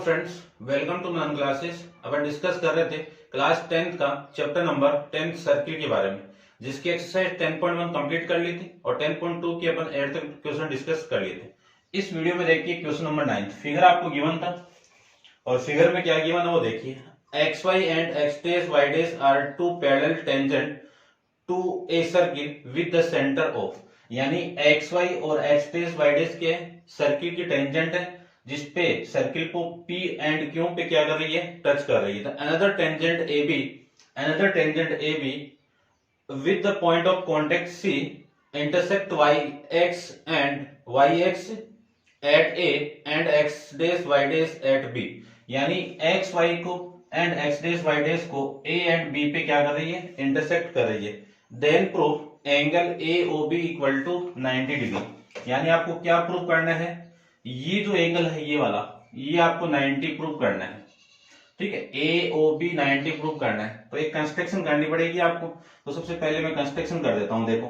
Friends, welcome to नन classes. अपन discuss कर रहे थे क्लास 10th का चैप्टर नंबर 10 सर्किल के बारे में, जिसकी एक्सरसाइज 10.1 कंप्लीट कर ली थी और 10.2 की अपन 8 तक क्वेश्चन डिस्कस कर लिए थे। इस वीडियो में देखिए क्वेश्चन नंबर 9। फिगर आपको गिवन था और फिगर में क्या गिवन है वो देखिए। X Y and X dash Y dash are two parallel tangent to a circle with the centre of, यानी एक्स वाई और एक्स डेस वाई डेस के सर्किल की टेंजेंट है जिसपे सर्किल को P एंड Q पे क्या कर रही है, टच कर रही है। Another tangent AB with the point of contact C intersect yx and yx at A and x dash y dash at B, यानी x y को and x dash y dash को A एंड B पे क्या कर रही है, intersect कर रही है। Then proof angle AOB equal to 90 degree, यानी आपको क्या प्रूफ करना है, ये जो एंगल है ये वाला, ये आपको 90 प्रूफ करना है। ठीक है, AOB 90 प्रूफ करना है तो एक कंस्ट्रक्शन करनी पड़ेगी आपको। तो सबसे पहले मैं कंस्ट्रक्शन कर देता हूं। देखो,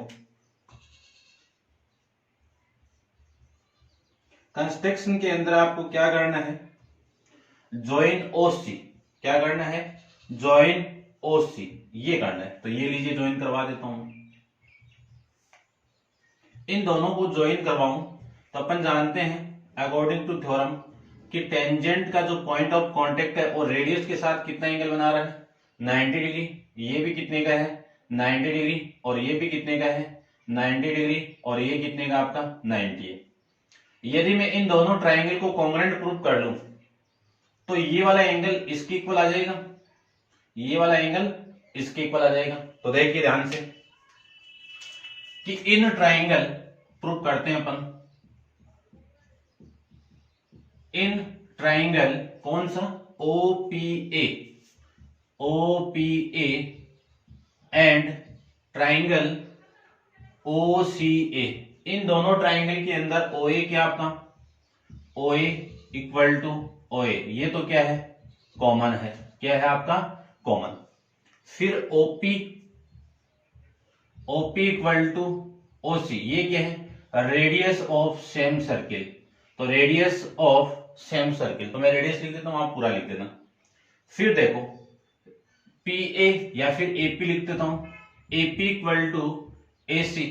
कंस्ट्रक्शन के अंदर आपको क्या करना है, ज्वाइन OC, क्या करना है, ज्वाइन OC, ये करना है। तो ये लीजिए ज्वाइन करवा देता हूं। इन दोनों को ज्वाइन करवाऊं तो अपन जानते हैं अकॉर्डिंग टू थ्योरम कि टेंजेंट का जो पॉइंट ऑफ कांटेक्ट है और रेडियस के साथ कितना एंगल बना रहा है, 90 डिग्री। ये भी कितने का है, 90 डिग्री, और ये भी कितने का है, 90 डिग्री, और ये कितने का आपका 90 है। यदि मैं इन दोनों ट्राइंगल को कॉन्ग्रुएंट प्रूफ कर लूं तो ये वाला एंगल इसके इक्वल आ जाएगा, ये वाला एंगल इसके इक्वल आ जाएगा। तो देखिए ध्यान से कि इन ट्राइंगल प्रूफ करते हैं अपन। इन ट्राइंगल कौन सा, OPA एंड ट्राइंगल OCA, इन दोनों ट्राइंगल के अंदर OA क्या आपका, OA इक्वल टू OA, ये तो क्या है, कॉमन है। क्या है आपका, कॉमन। फिर OP इक्वल टू OC, ये क्या है, रेडियस ऑफ सेम सर्किल। तो रेडियस ऑफ सेम सर्किल, तो मैं रेडियस लिख देता हूं, आप पूरा लिख देना। फिर देखो PA या फिर AP लिख देता हूं, AP इक्वल टू AC,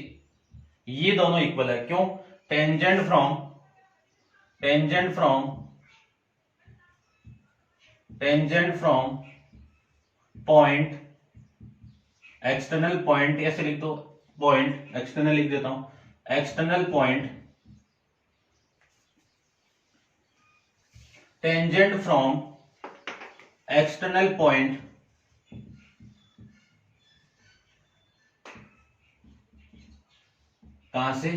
ये दोनों इक्वल है। क्यों, tangent from point, external point, ऐसे लिख दो, पॉइंट एक्सटर्नल लिख देता हूं, external point, tangent from external point कहां से,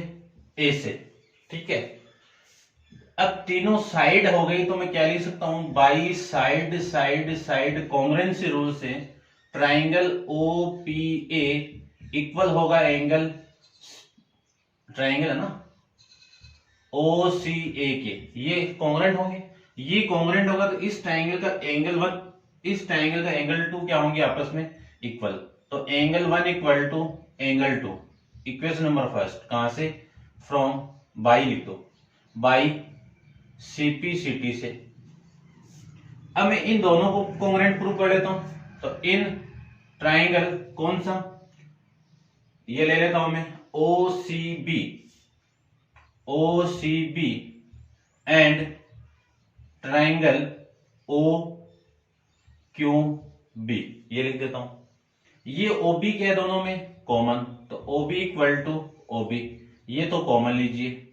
A से। ठीक है, अब तीनों साइड हो गई तो मैं क्या लिख सकता हूं, बाई साइड कॉन्ग्रुएंसी रूल से ट्राइंगल OPA इक्वल होगा एंगल, ट्राइंगल है ना OCA के, ये कॉन्ग्रुएंट होंगे। ये कॉन्ग्रुएंट होगा तो इस ट्राइंगल का एंगल 1, इस ट्राइंगल का एंगल 2 क्या होंगे, आपस में इक्वल। तो angle 1 equal to angle 2, equation number first कहां से, फ्रॉम, बाई लिख दो, बाई CP/CT से। अब मैं इन दोनों को कॉन्ग्रुएंट प्रूव कर लेता हूं। तो इन ट्राइंगल कौन सा, ये ले लेता हूं मैं OCB एंड ट्राइंगल OQB, ये लिख देता हूं। ये OB के दोनों में कॉमन, तो OB इक्वल टू OB, ये तो कॉमन लीजिए।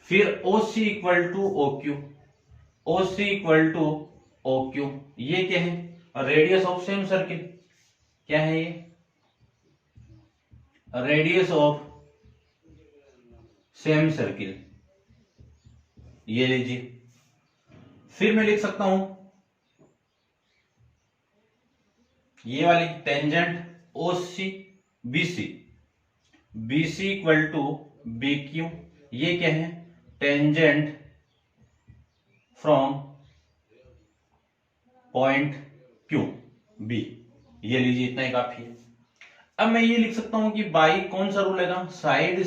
फिर OC इक्वल टू OQ, ये क्या है, रेडियस ऑफ सेम सर्किल। क्या है ये, रेडियस ऑफ सेम सर्किल, ये लीजिए। फिर मैं लिख सकता हूं ये वाली tangent OC BC equal to BQ, ये क्या है, टेंजेंट फ्रॉम पॉइंट QB, ये लीजिए, इतना ही काफी है। अब मैं ये लिख सकता हूं कि बाई कौन सा रूल है, साइड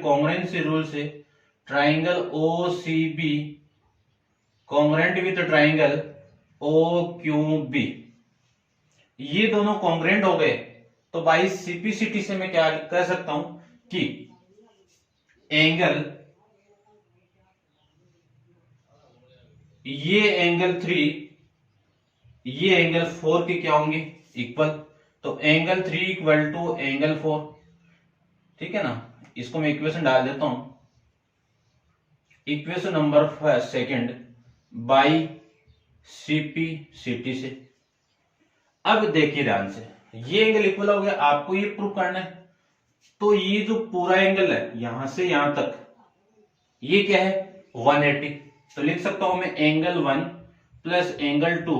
कॉन्ग्रुएंसी रूल से triangle O C B congruent with triangle O Q B, ये दोनों कॉन्ग्रेंट हो गए तो बाई सिंप्लिसिटी से मैं क्या कह सकता हूं कि एंगल, ये एंगल 3 ये एंगल 4 के क्या होंगे इक्वल, तो एंगल 3 इक्वल टू एंगल 4, ठीक है ना। इसको मैं इक्वेशन डाल देता हूं, equation number second by simplicity से। अब देखिए ध्यान से, ये एंगल इक्वल हो गया, आपको ये प्रूव करना है, तो ये जो पूरा एंगल है यहां से यहां तक ये क्या है 180, तो लिख सकता हूं मैं angle 1 plus angle 2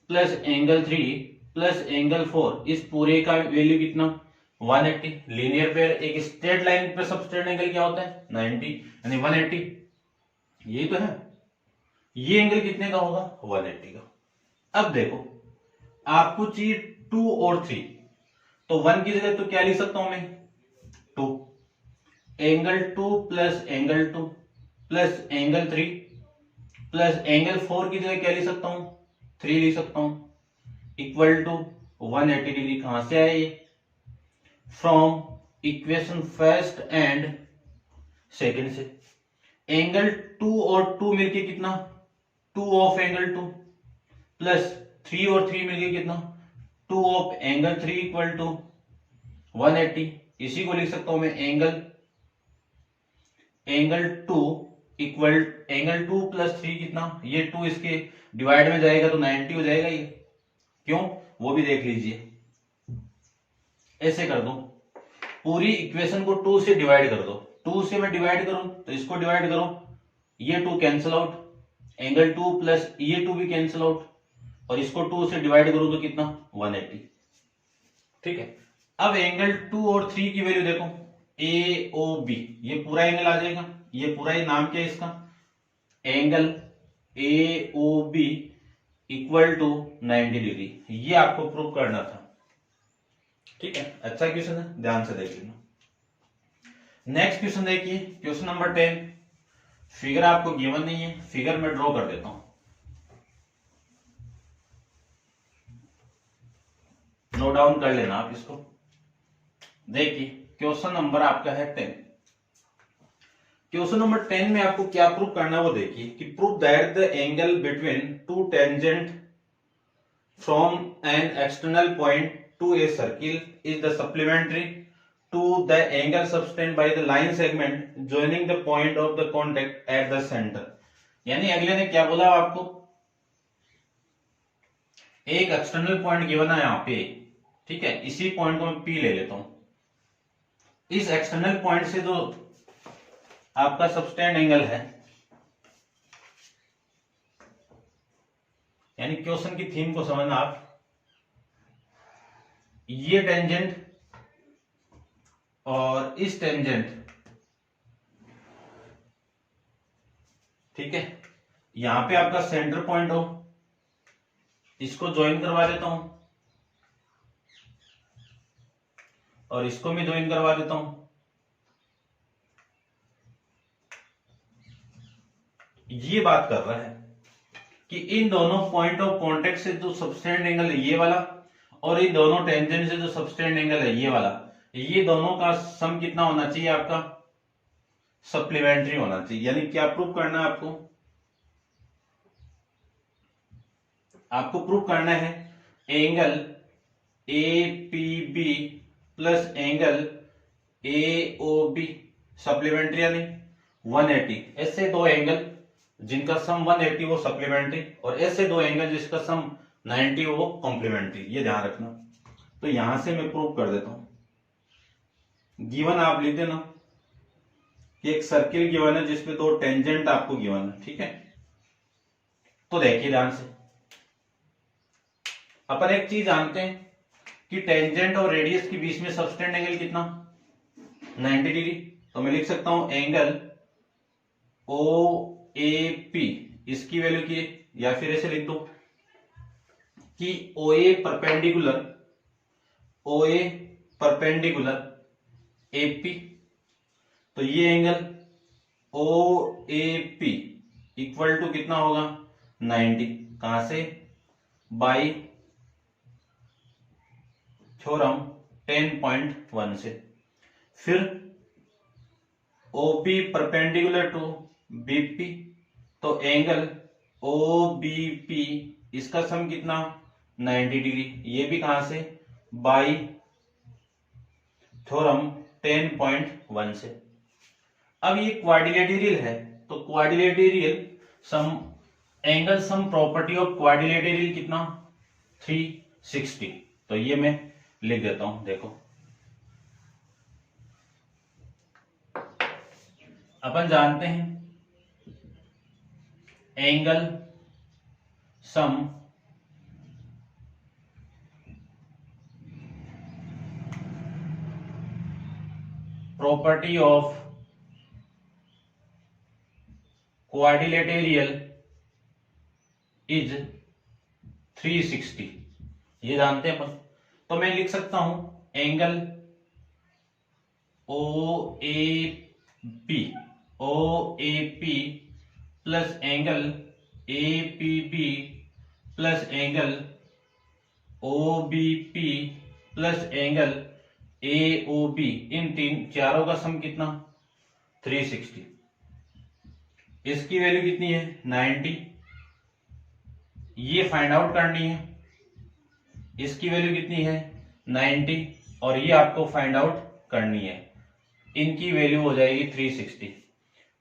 plus angle 3 plus angle 4, इस पूरे का वैल्यू कितना 180। लीनियर पेयर एक स्ट्रेट लाइन पे सबस्ट्रेट एंगल क्या होता है 90 यानी 180, यही तो है। ये एंगल कितने का होगा 180 का। अब देखो आपको चाहिए 2 और 3, तो 1 की जगह तो क्या लिख सकता हूं मैं 2, angle 2 plus angle 2 plus angle 3 plus angle 4 की जगह क्या लिख सकता हूं 3 लिख सकता हूं इक्वल टू 180 डिग्री। कहां से आया ये, from equation first and second से। एंगल 2 और 2 मिलके कितना 2 ऑफ एंगल 2 प्लस 3 और 3 मिलके कितना 2 ऑफ एंगल 3 इक्वल टू 180। इसी को लिख सकता हूं मैं एंगल 2 इक्वल एंगल 2 प्लस 3 कितना, ये 2 इसके डिवाइड में जाएगा तो 90 हो जाएगा ये, क्यों वो भी देख लीजिए। ऐसे कर दो, पूरी इक्वेशन को 2 से डिवाइड कर दो, 2 से मैं डिवाइड करूं तो इसको डिवाइड करो, ये 2 कैंसिल आउट, एंगल 2 प्लस ये 2 भी कैंसिल आउट, और इसको 2 से डिवाइड करूं तो कितना 180, ठीक है। अब एंगल 2 और 3 की वैल्यू देखो ए ओ बी, ये पूरा एंगल आ जाएगा, ये पूरा ही नाम क्या है इसका angle A O B equal to 90 degree, ये आपको प्रूव करना था, ठीक है। अच्छा क्वेश्चन है, ध्यान से देख लेना। नेक्स्ट क्वेश्चन देखिए, क्वेश्चन नंबर 10। फिगर आपको गिवन नहीं है, फिगर में ड्रॉ कर देता हूं, नोट डाउन कर लेना आप इसको। देखिए क्वेश्चन नंबर आपका है 10। क्वेश्चन नंबर 10 में आपको क्या प्रूव करना है वो देखिए कि prove that the angle between two tangent from an external point to a circle is the supplementary to the angle subtended by the line segment joining the point of the contact at the centre. यानी अगले ने क्या बोला आपको, एक external point given है यहां पे, ठीक है, इसी पॉइंट को मैं पी ले लेता हूं, इस एक्सटर्नल पॉइंट से जो आपका सबटेंड एंगल है, यानी क्वेश्चन की थीम को समझना आप, ये टेंजेंट और इस टेंजेंट, ठीक है, यहां पे आपका सेंटर पॉइंट हो, इसको ज्वाइन करवा देता हूं और इसको भी ज्वाइन करवा देता हूं। ये बात कर रहा है कि इन दोनों पॉइंट ऑफ कांटेक्ट से जो सबटेंड एंगल है ये वाला, और इन दोनों टेंजेंट से जो सबटेंड एंगल है ये वाला, ये दोनों का सम कितना होना चाहिए आपका सप्लीमेंट्री होना चाहिए। यानी क्या प्रूव करना है आपको प्रूव करना है angle A P B plus angle A O B supplementary यानी 180। ऐसे दो एंगल जिनका सम 180 वो सप्लीमेंट्री, और ऐसे दो एंगल जिसका सम 90 वो कॉम्प्लीमेंट्री, ये ध्यान रखना। तो यहां से मैं प्रूव कर देता हूं। गिवन आप लिख देना कि एक सर्किल गिवन है जिसपे दो टेंजेंट आपको गिवन है, ठीक है। तो देखिए ध्यान से, अपन एक चीज जानते हैं कि टेंजेंट और रेडियस के बीच में सबटेंड एंगल कितना 90 डिग्री। तो मैं लिख सकता हूं एंगल ओ ए पी, इसकी वैल्यू की, या फिर ऐसे लिख दो कि ओ ए परपेंडिकुलर ए पी, तो ये angle O A P equal to कितना होगा 90। कहां से? बाई थ्योरम 10.1 से। फिर ओपी परपेंडिकुलर टू बीपी, तो एंगल ओ बी पी इसका सम कितना 90 डिग्री। ये भी कहां से? बाई थ्योरम 10.1 से। अब ये क्वाड्रिलेटरल है, तो quadrilateral sum angle sum property of quadrilateral कितना 360। तो ये मैं लिख देता हूं, देखो अपन जानते हैं angle sum property of quadrilateral is 360, ये जानते हैं अपन। तो मैं लिख सकता हूं angle O A P plus angle A P B plus angle O B P plus angle A O B, इन चारों का सम कितना 360। इसकी वैल्यू कितनी है 90, ये फाइंड आउट करनी है। इसकी वैल्यू कितनी है 90 और ये आपको फाइंड आउट करनी है। इनकी वैल्यू हो जाएगी 360।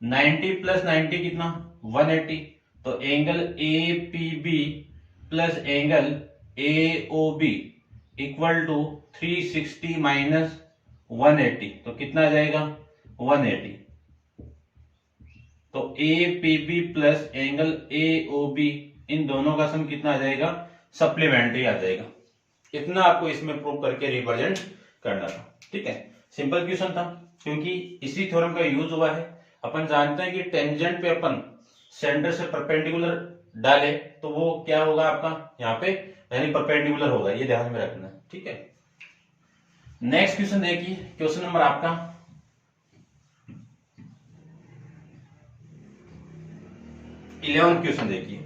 90 प्लस 90 कितना 180, तो angle A P B plus angle A O B equal to 360 minus 180, तो कितना आ जाएगा 180। तो A P B plus angle A O B इन दोनों का सम कितना आ जाएगा, सप्लीमेंट्री आ जाएगा। इतना आपको इसमें प्रूव करके रिप्रेजेंट करना था। ठीक है, सिंपल क्वेश्चन था क्योंकि इसी थ्योरम का यूज हुआ है। अपन जानते हैं कि टेंजेंट पे अपन सेंटर से परपेंडिकुलर डाले तो वो क्या होगा आपका यहाँ पे, यानी परपेंडिकुलर होगा, ये ध्यान में रखना। ठीक है, नेक्स्ट क्वेश्चन देखिए, क्वेश्चन नंबर आपका 11th क्वेश्चन देखिए।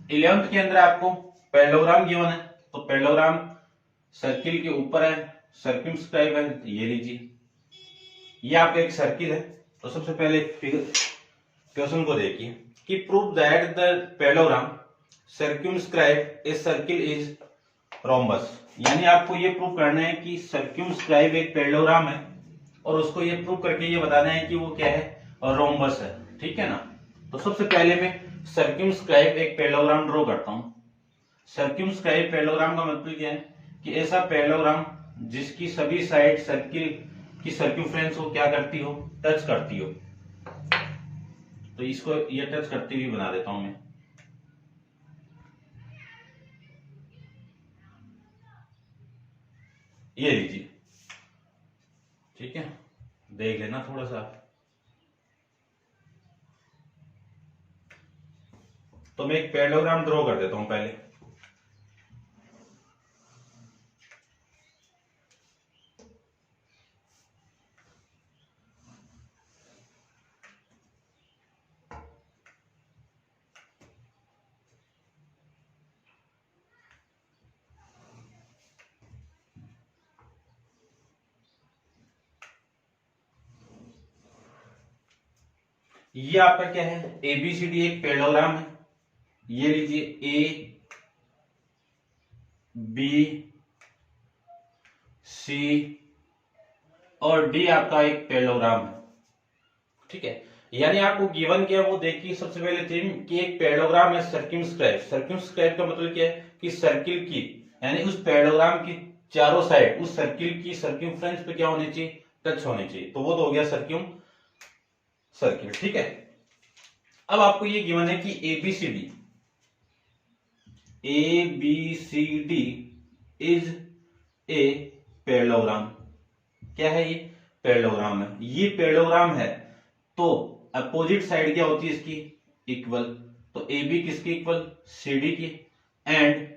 11th के अंदर आपको पैरेललोग्राम गिवन है, तो पैरेललोग्राम सर्किल के ऊपर है, सर्कमस्क्राइब है, ये लीजिए। ये आपका एक सर्किल है। तो सबसे पहले क्वेश्चन को देखिए कि prove that the parallelogram circumscribe a circle is rhombus, यानी आपको ये प्रूव करना है कि सर्कमस्क्राइब एक पैरेललोग्राम है और उसको ये प्रूव करके ये बताना है कि वो क्या है, रोम्बस है। ठीक है ना। तो सबसे पहले मैं सर्कमस्क्राइब एक पैरेललोग्राम ड्रॉ करता हूं। सर्कमस्क्राइब पैरेललोग्राम का मतलब क्या है कि ऐसा पैरेललोग्राम जिसकी सभी साइड सर्किल की सर्कमफ्रेंस को क्या करती हो, टच करती हो। तो इसको ये टच करती हुई बना देता हूं मैं। ये लीजिए, ठीक है, देख लेना थोड़ा सा। तो मैं एक पैरेललोग्राम ड्रॉ कर देता हूं पहले। ये आपका क्या है, एबीसीडी एक पैरेललोग्राम है। ये लीजिए ए बी सी और डी आपका एक पैरेललोग्राम है। ठीक है, यानी आपको गिवन क्या वो देखिए सबसे पहले थीम कि एक पैरेललोग्राम है सर्कमस्क्राइब। सर्कमस्क्राइब का मतलब क्या है कि सर्किल की, यानी उस पैरेललोग्राम की चारों साइड उस सर्किल की सर्कमफ्रेंस पे क्या होनी चाहिए, टच होनी चाहिए। तो वो तो हो गया सर्किल। ठीक है, अब आपको ये गिवन है कि एबीसीडी इज ए पैरेललोग्राम। क्या है ये, पैरेललोग्राम है। ये पैरेललोग्राम है तो अपोजिट साइड क्या होती है इसकी, इक्वल। तो ए बी किसकी इक्वल, सी डी की, and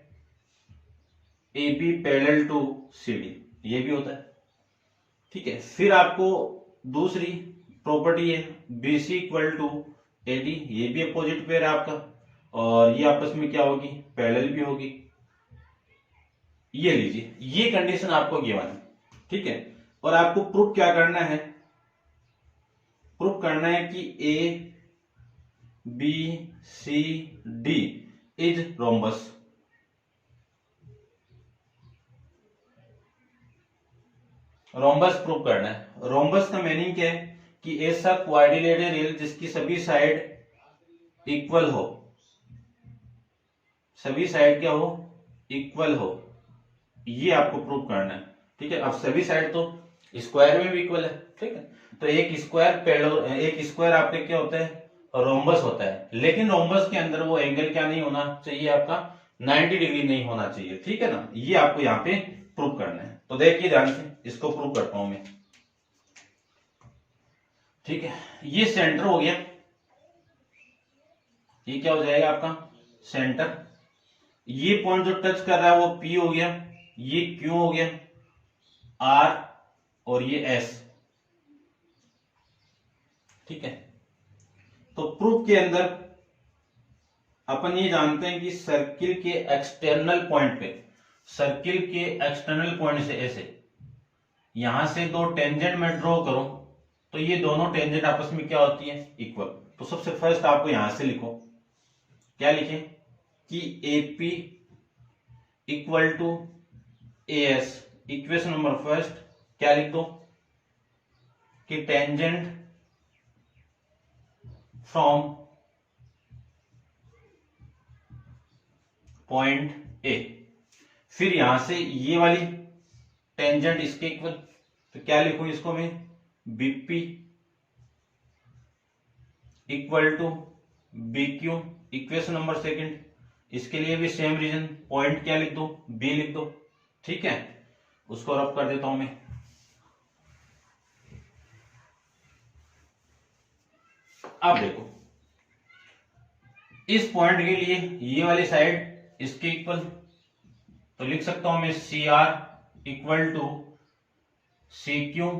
A B parallel to C D, ये भी होता है। ठीक है, फिर आपको दूसरी प्रॉपर्टी है BC इक्वल टू AD, ये भी अपोजिट पेयर है आपका, और ये आपस में क्या होगी, पैरेलल भी होगी। ये लीजिए, ये कंडीशन आपको गिवन है, ठीक है। और आपको प्रूफ क्या करना है, प्रूफ करना है कि ABCD is rhombus. Rhombus proof करना है। रोम्बस का मीनिंग क्या है कि ऐसा क्वाड्रिलेटरल जिसकी सभी साइड इक्वल हो, सभी साइड क्या हो, इक्वल हो, ये आपको प्रूफ करना है, ठीक है। अब सभी साइड तो स्क्वायर में भी इक्वल है, ठीक है। तो एक स्क्वायर एक स्क्वायर आपके क्या होता है, रोम्बस होता है, लेकिन रोम्बस के अंदर वो एंगल क्या नहीं होना चाहिए आपका, 90 डिग्री नहीं होना चाहिए, ठीक है ना। ये आपको यहाँ पे प्रूव करना है। तो देखिए ध्यान से, इसको प्रूव करता हूं मैं, ठीक है। ये सेंटर हो गया, ये क्या हो जाएगा आपका सेंटर। ये पॉइंट जो टच कर रहा है वो P हो गया, ये Q हो गया, R और ये S, ठीक है। तो प्रूफ के अंदर अपन ये जानते हैं कि सर्किल के एक्सटर्नल पॉइंट पे, सर्किल के एक्सटर्नल पॉइंट से ऐसे यहां से दो टेंजेंट में ड्रॉ करो तो ये दोनों टेंजेंट आपस में क्या होती है, इक्वल। तो सबसे फर्स्ट आपको यहां से लिखो, क्या लिखें कि AP equal to AS, equation number first क्या लिख दो कि टेंजेंट फ्रॉम पॉइंट A, फिर यहां से ये वाली टेंजेंट इसके इक्वल, तो क्या लिखूं इसको मैं, BP equal to BQ, equation number second. इसके लिए भी सेम रीजन, पॉइंट क्या लिख दो, B लिख दो, ठीक है। उसको रब कर देता हूं मैं। अब देखो, इस पॉइंट के लिए ये वाली साइड इसके इक्वल, तो लिख सकता हूं मैं CR equal to CQ,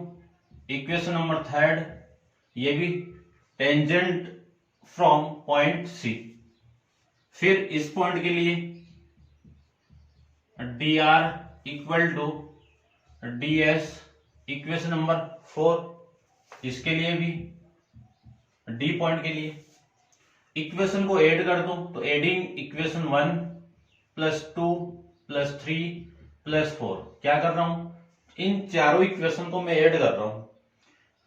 equation number third. ये भी टेंजेंट फ्रॉम पॉइंट C। फिर इस पॉइंट के लिए DR equal to DS, equation number 4। इसके लिए भी D पॉइंट के लिए इक्वेशन को ऐड कर दो, तो adding equation 1 plus 2 plus 3 plus 4, क्या कर रहा हूं, इन चारों इक्वेशन को मैं ऐड कर रहा हूं।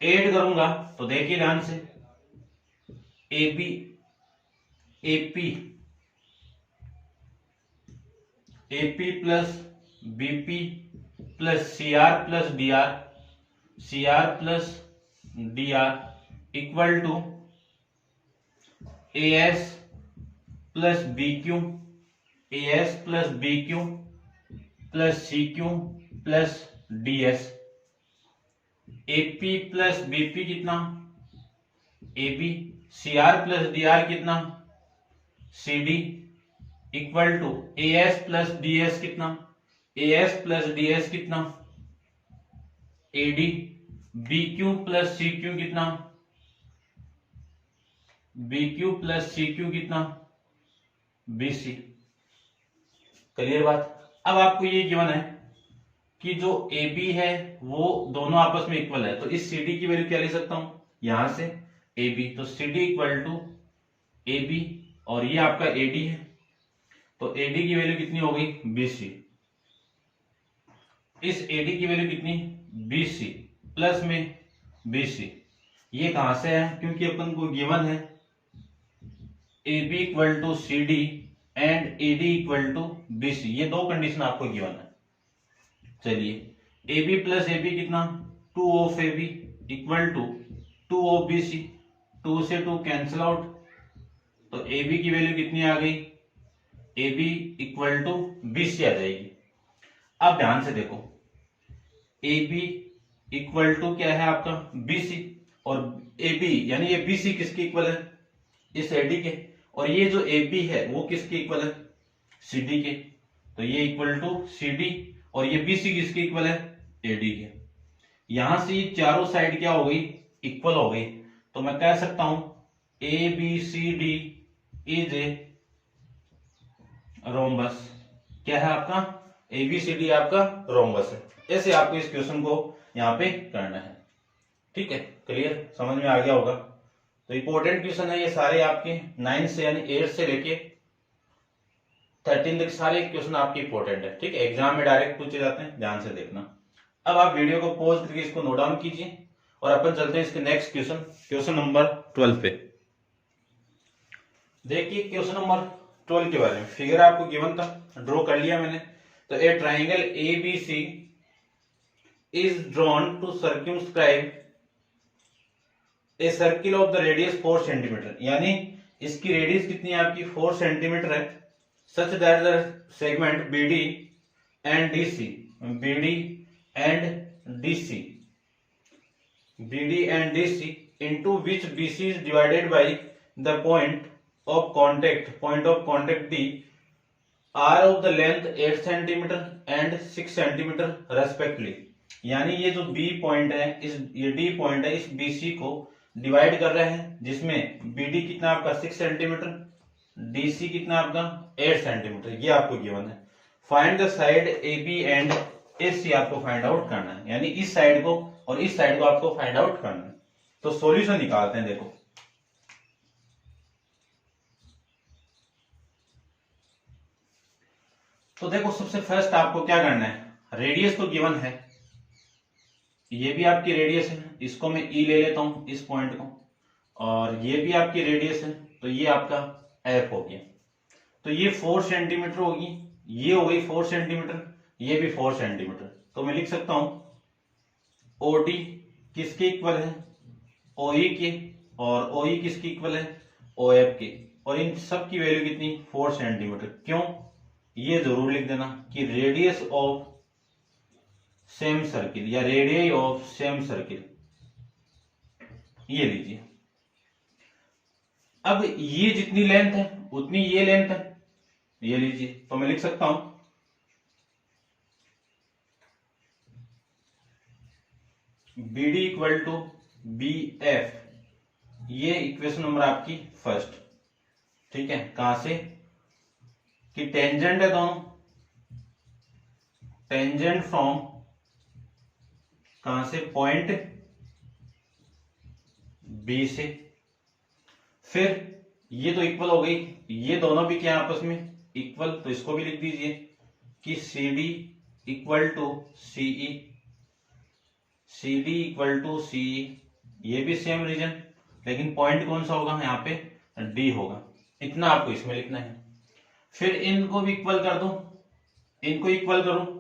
ऐड करूंगा तो देखिए ध्यान से, AP plus BP plus CR plus DR equal to AS plus BQ plus CQ plus DS। AP plus BP कितना, AB, CR प्लस DR कितना, CD, equal to AS plus DS कितना, AS प्लस DS कितना, AD, BQ plus CQ कितना, BQ plus CQ कितना, BC। Clear बात। अब आपको ये गिवन है कि जो AB है वो दोनों आपस में इक्वल है, तो इस CD की वैल्यू क्या ले सकता हूं, यहां से AB, तो CD इक्वल टू AB, और ये आपका AD है, तो AD की वैल्यू कितनी हो गई, BC। इस AD की वैल्यू कितनी, BC प्लस में BC। ये कहां से है, क्योंकि अपन को गिवन है AB equal to CD and AD equal to BC, ये दो कंडीशन आपको गिवन है। चलिए, AB प्लस AB कितना, 2 of AB equal to 2 of BC, 2 से 2 कैंसिल आउट, तो AB की वैल्यू कितनी आ गई, AB इक्वल टू BC आ जाएगी। अब ध्यान से देखो, AB इक्वल टू क्या है आपका BC, और AB यानी ये BC किसके इक्वल है, इस AD के, और ये जो AB है वो किसके इक्वल है, CD के, तो ये इक्वल टू CD, और ये BC किसके इक्वल है, AD के। यहां से ये चारों साइड क्या हो गई, इक्वल हो गई। तो मैं कह सकता हूं A B C D is a rhombus. क्या है आपका, एबीसीडी आपका रोम्बस है। ऐसे आपको इस क्वेश्चन को यहाँ पे करना है। ठीक है, क्लियर, समझ में आ गया होगा। तो इंपॉर्टेंट क्वेश्चन है ये सारे आपके 9 से यानी 8 से लेके 13 तक सारे क्वेश्चन आपके इंपॉर्टेंट है। ठीक है, एग्जाम में डायरेक्ट पूछे जाते हैं, ध्यान से देखना। अब आप वीडियो को पॉज करके इसको नोट डाउन कीजिए और अपन चलते हैं इसके नेक्स्ट क्वेश्चन, क्वेश्चन नंबर 12 पे। देखिए क्वेश्चन नंबर 12 के बारे में फिगर आपको गिवन था, ड्रॉ कर लिया मैंने। तो a triangle A B C is drawn to circumscribe a circle of the radius 4 centimetre, यानी इसकी रेडियस कितनी है आपकी 4 सेंटीमीटर है। Such that the segment BD and DC, BD and DC, BD and DC into which BC is divided by the point of contact D are of the length 8 cm and 6 cm respectively। यानी ये जो B point है, ये D point है, इस BC को divide कर रहे हैं, जिसमें BD कितना आपका 6 सेंटीमीटर, DC कितना आपका 8 सेंटीमीटर, ये आपको गिवन है। Find the side AB and AC आपको फाइंड आउट करना है, यानी इस साइड को और इस साइड को आपको फाइंड आउट करना है। तो सॉल्यूशन निकालते हैं। देखो तो देखो सबसे फर्स्ट आपको क्या करना है, रेडियस तो गिवन है, ये भी आपकी रेडियस है, इसको मैं E ले लेता हूं इस पॉइंट को, और ये भी आपकी रेडियस है, तो ये आपका F हो गया। तो ये 4 सेंटीमीटर होगी, ये हो गई 4 सेंटीमीटर, ये भी 4 सेंटीमीटर। तो मैं लिख सकता हूं OD किसके इक्वल है, OE के, और OE किसकी इक्वल है, OF के, और इन सब की वैल्यू कितनी 4 सेंटीमीटर। क्यों, ये जरूर लिख देना कि रेडियस ऑफ सेम सर्किल या रेडियस ऑफ सेम सर्किल, ये लीजिए। अब ये जितनी लेंथ है उतनी ये लेंथ है, ये लीजिए। तो मैं लिख सकता हूं BD इक्वल टू BF, ये इक्वेशन नंबर आपकी फर्स्ट। ठीक है, कहां से कि टेंजेंट है दोनों, टेंजेंट फ्रॉम कहां से, पॉइंट B से। फिर ये तो इक्वल हो गई, ये दोनों भी क्या आपस में इक्वल, तो इसको भी लिख दीजिए कि CD equal to CE, CD equal to CE, ये भी सेम रीजन, लेकिन पॉइंट कौन सा होगा यहाँ पे, D होगा। इतना आपको इसमें लिखना है। फिर इनको भी इक्वल कर दो, इनको इक्वल करो,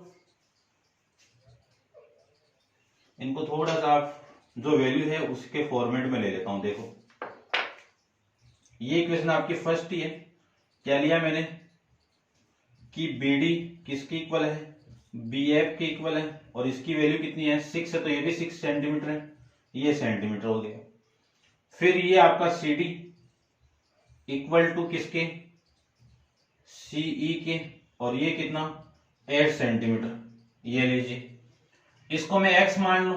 इनको थोड़ा सा आप जो वैल्यू है उसके फॉर्मेट में ले लेता हूं। देखो ये इक्वेशन आपकी फर्स्ट ही है, क्या लिया मैंने कि BD किसकी इक्वल है, BF की इक्वल है, और इसकी वैल्यू कितनी है 6 है, तो ये भी 6 सेंटीमीटर है, ये सेंटीमीटर हो गया। फिर ये आपका CD इक्वल टू किसके, CE के, और ये कितना 8 सेंटीमीटर, ये लीजिए। इसको मैं x मान लू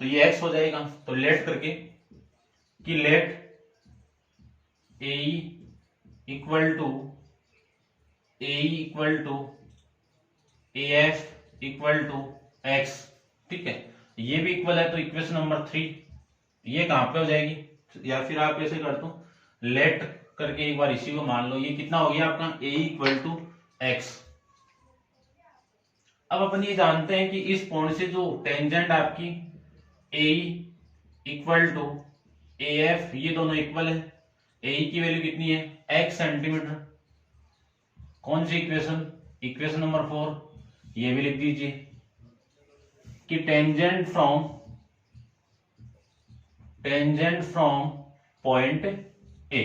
तो ये x हो जाएगा। तो लेट करके कि let AE equal to AF equal to x। ठीक है, ये भी इक्वल है, तो इक्वेशन नंबर 3 ये कहां पे हो जाएगी, या फिर आप ऐसे कर दो लेट करके एक बार इसी को मान लो, ये कितना हो गया आपका AE इक्वल टू x। अब अपन ये जानते हैं कि इस पॉइंट से जो टेंजेंट आपकी AE इक्वल टू AF, ये दोनों इक्वल है, AE की वैल्यू कितनी है x सेंटीमीटर। कौन सी इक्वेशन, इक्वेशन नंबर 4, ये भी लिख दीजिए कि टेंजेंट फ्रॉम पॉइंट A,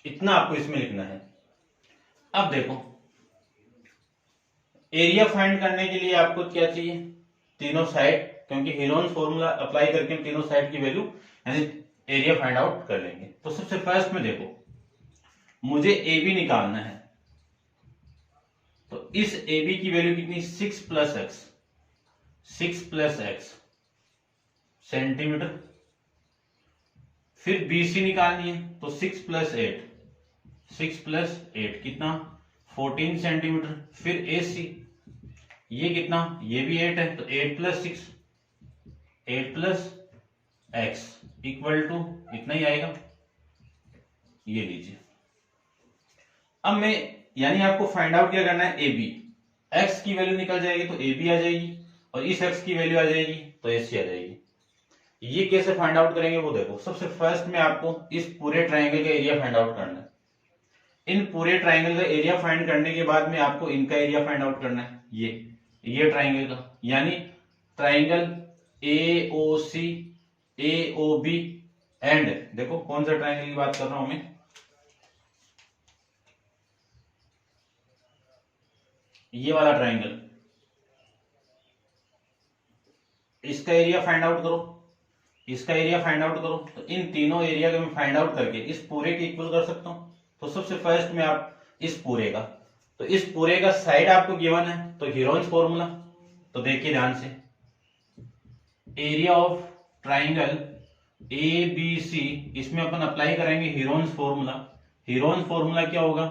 इतना आपको इसमें लिखना है। अब देखो एरिया फाइंड करने के लिए आपको क्या चाहिए, तीनों साइड, क्योंकि हेरोन्स फॉर्मूला अप्लाई करके हम तीनों साइड की वैल्यू यानी एरिया फाइंड आउट कर लेंगे। तो सबसे फर्स्ट में देखो मुझे AB निकालना है, तो इस AB की वैल्यू कितनी 6 plus x, 6 plus x centimetre. फिर BC निकालनी है तो 6 प्लस 8 कितना 14 सेंटीमीटर। फिर AC ये कितना, ये भी 8 है तो 8 प्लस एक्स इक्वल टू इतना ही आएगा। ये लीजिए। अब मैं यानी आपको फाइंड आउट क्या करना है, AB। एक्स की वैल्यू निकल जाएगी तो AB आ जाएगी और इस एक्स की वैल्यू आ जाएगी तो AC आ जाएगी। ये कैसे फाइंड आउट करेंगे वो देखो। सबसे फर्स्ट में आपको इस पूरे ट्राइंगल का एरिया फाइंड आउट करना है। इन पूरे ट्राइंगल का एरिया फाइंड करने के बाद में आपको इनका एरिया फाइंड आउट करना है, ये ट्राइंगल का, यानी ट्राइंगल AOC AOB एंड देखो कौन सा ट्राइंगल की बात कर रहा हूं मैं, ये वाला ट्राइंगल। इसका एरिया फाइंड आउट करो, इसका एरिया फाइंड आउट करो। तो इन तीनों एरिया को मैं फाइंड आउट करके इस पूरे के इक्वल कर सकता हूं। तो सबसे फर्स्ट में आप इस पूरे का, तो इस पूरे का साइड आपको गिवन है तो हीरोन्स फॉर्मूला। तो देखिए ध्यान से, एरिया ऑफ ट्राइंगल ABC, इसमें अपन अप्लाई करेंगे हीरोन्स फॉर्मूला। हीरोन्स फॉर्मूला क्या होगा,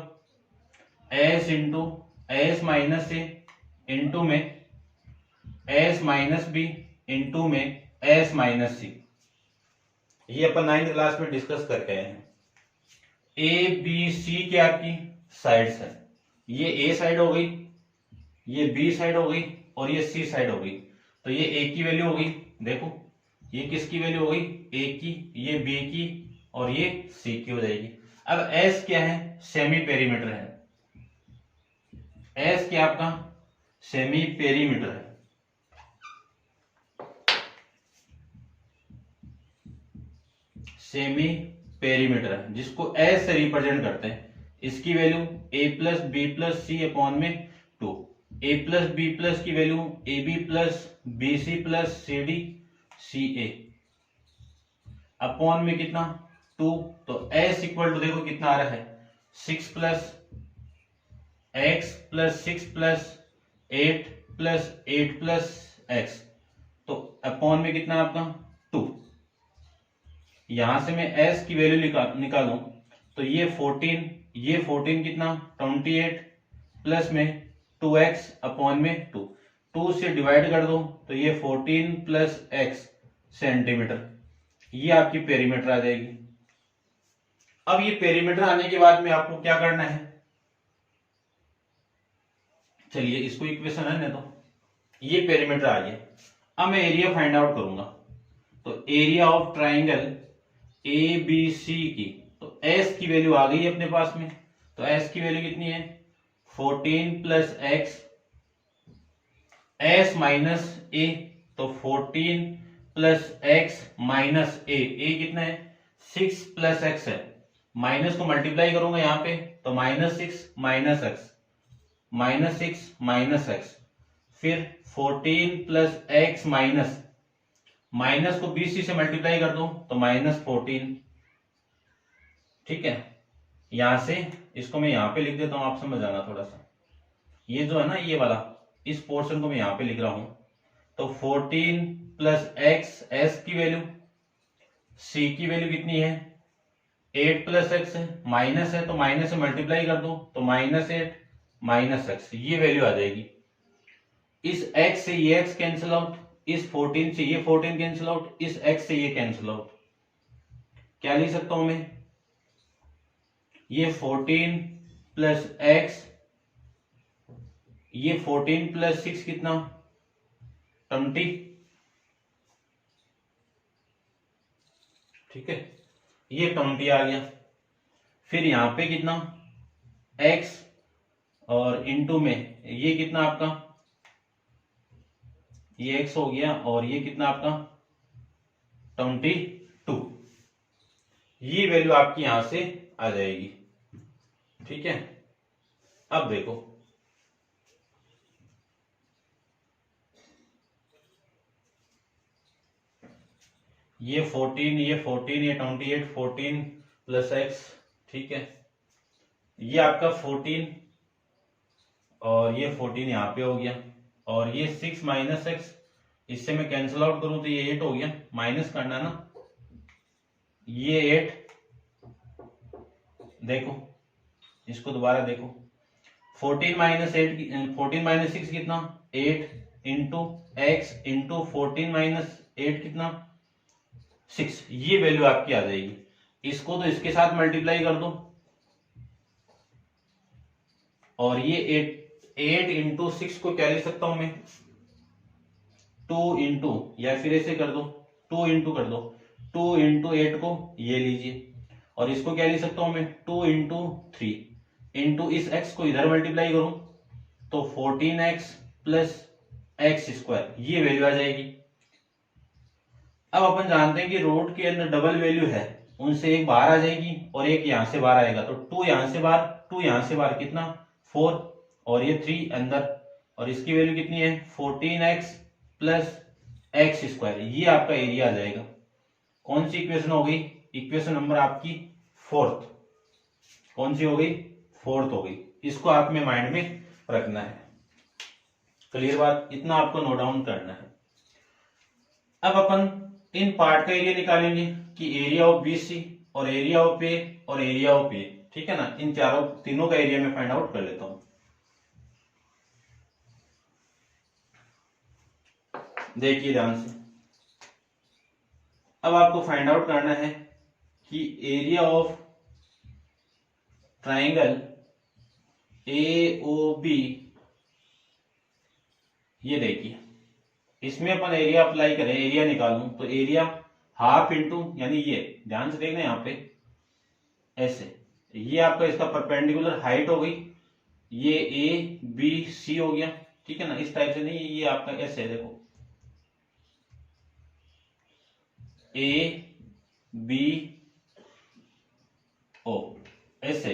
S into S minus A into में S माइनस B इंटू में S माइनस C। ये अपन 9th क्लास में डिस्कस करके आए हैं। ABC क्या आपकी साइड्स है, ये A साइड हो गई, ये B साइड हो गई और ये C साइड हो गई। तो ये A की वैल्यू हो गई, देखो ये किसकी वैल्यू हो गई, A की, ये B की और ये C की हो जाएगी। अब S क्या है, सेमी पेरीमीटर है। S क्या आपका सेमी पेरीमीटर है। सेमी पेरीमीटर है जिसको S से रिप्रेजेंट करते हैं। इसकी value A plus B plus C upon में 2। A प्लस बी प्लस की value AB plus BC plus CD CA upon में कितना 2। तो S इक्वल टू देखो कितना आ रहा है, 6 plus x plus 6 plus 8 plus 8 plus x, तो अपॉन में कितना आपका 2। यहां से मैं S की वैल्यू निकालूं तो ये 14 कितना 28 प्लस में 2x अपॉन में 2 से डिवाइड कर दो तो ये 14 प्लस x सेंटीमीटर, ये आपकी पेरीमीटर आ जाएगी। अब ये पेरीमीटर आने के बाद में आपको क्या करना है, चलिए इसको इक्वेशन है तो ये पेरीमीटर आ गया। अब मैं एरिया फाइंड आउट करूंगा। तो एरिया ऑफ ट्राइंगल ABC की, तो S की वैल्यू आ गई अपने पास में। तो S की वैल्यू कितनी है 14 plus x, S minus A, तो 14 प्लस x माइनस A कितना है 6 प्लस x है। माइनस को मल्टीप्लाई करूंगा यहाँ पे तो -6 माइनस x, -6 माइनस x, फिर 14 प्लस x माइनस को BC से मल्टीप्लाई कर दो तो -14। ठीक है, यहां से इसको मैं यहां पे लिख देता हूं, आप समझ जाना थोड़ा सा। ये जो है ना ये वाला, इस पोर्शन को मैं यहां पे लिख रहा हूं। तो 14 प्लस x, s की वैल्यू, c की वैल्यू कितनी है 8 प्लस x है, माइनस है तो माइनस से मल्टीप्लाई कर दो तो -8 माइनस x, ये वैल्यू आ जाएगी। इस x से ये x कैंसिल आउट, इस 14 से ये 14 कैंसिल आउट, इस x से ये कैंसिल आउट। क्या लिख सकता हूं मैं, ये 14 प्लस x, ये 14 प्लस 6 कितना 20। ठीक है, ये 20 आ गया। फिर यहां पे कितना x और इनटू में ये कितना आपका, ये x हो गया और ये कितना आपका 22। ये वैल्यू आपकी यहां से आ जाएगी। ठीक है, अब देखो ये 14 ये 28 14 प्लस x। ठीक है, ये आपका 14 और ये 14 यहां पे हो गया और ये 6 माइनस एक्स इससे मैं कैंसिल आउट करूं तो ये 8 हो गया, माइनस करना ना, ये 8, देखो इसको दोबारा देखो, 14 - 6 कितना, 8 इंटू एक्स इंटू 14 - 8 कितना, 6, ये वैल्यू आपकी आ जाएगी। इसको तो इसके साथ मल्टीप्लाई कर दो, और ये 8 इंटू 6 को क्या लिख सकता हूं मैं, 2 इंटू, या फिर ऐसे कर दो 2 इंटू कर दो, 2 इंटू 8 को ये लीजिए, और इसको क्या लिख सकता हूं मैं, 2 इंटू 3 इंटू इस x को इधर मल्टीप्लाई करूं तो 14x प्लस एक्स स्क्वायर, ये वैल्यू आ जाएगी। अब अपन जानते हैं कि रूट के अंदर डबल वैल्यू है, उनसे एक बाहर आ जाएगी और एक यहां से बाहर आएगा, तो 2 यहां से बाहर, 2 यहां से बाहर कितना, 4, और ये 3 अंदर, और इसकी वैल्यू कितनी है, 14x प्लस एक्स स्क्वायर, ये आपका एरिया आ जाएगा। कौन सी इक्वेशन हो गई, इक्वेशन नंबर आपकी 4th, कौन सी हो गई, 4th हो गई। इसको आप में माइंड में रखना है, क्लियर बात, इतना आपको नोट डाउन करना है। अब अपन इन पार्ट का एरिया निकालेंगे कि एरिया ऑफ BC और एरिया ऑफ ए और एरिया ऑफ ए, ठीक है ना, इन तीनों का एरिया में फाइंड आउट कर लेता हूं। देखिए ध्यान से, अब आपको फाइंड आउट करना है कि एरिया ऑफ ट्राइंगल AOB, ये देखिए इसमें अपन एरिया अप्लाई करें, एरिया निकालूं तो एरिया हाफ इंटू, यानी ये ध्यान से देखना यहां पे ऐसे, ये आपका इसका परपेंडिकुलर हाइट हो गई, ये ABC हो गया, ठीक है ना, इस टाइप से नहीं, ये आपका ऐसे है, देखो ABO ऐसे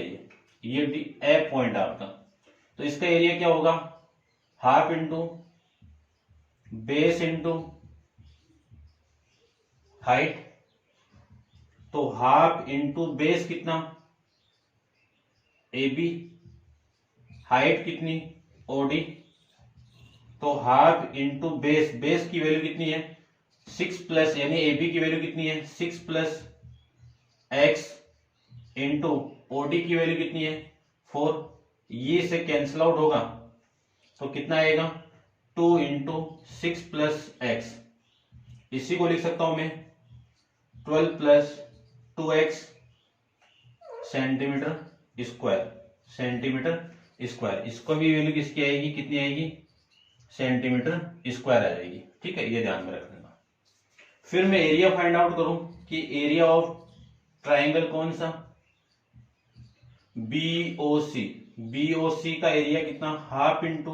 ये ए पॉइंट आपका, तो इसका एरिया क्या होगा, half into base into height, तो हाफ इंटू बेस कितना, AB, हाइट कितनी, OD, तो हाफ इंटू बेस, बेस की वैल्यू कितनी है 6 प्लस, यानी AB की वैल्यू कितनी है 6 प्लस एक्स इंटू OD की वैल्यू कितनी है 4, ये से कैंसिल आउट होगा तो कितना आएगा 2 इंटू 6 प्लस एक्स, इसी को लिख सकता हूं मैं 12 plus 2x centimetre square, centimetre square, इसको भी वैल्यू किसकी आएगी, कितनी आएगी, सेंटीमीटर स्क्वायर आ जाएगी, ठीक है, ये ध्यान में रखना। फिर मैं एरिया फाइंड आउट करूं कि एरिया ऑफ ट्राइंगल कौन सा, BOC, BOC का एरिया कितना, हाफ इंटू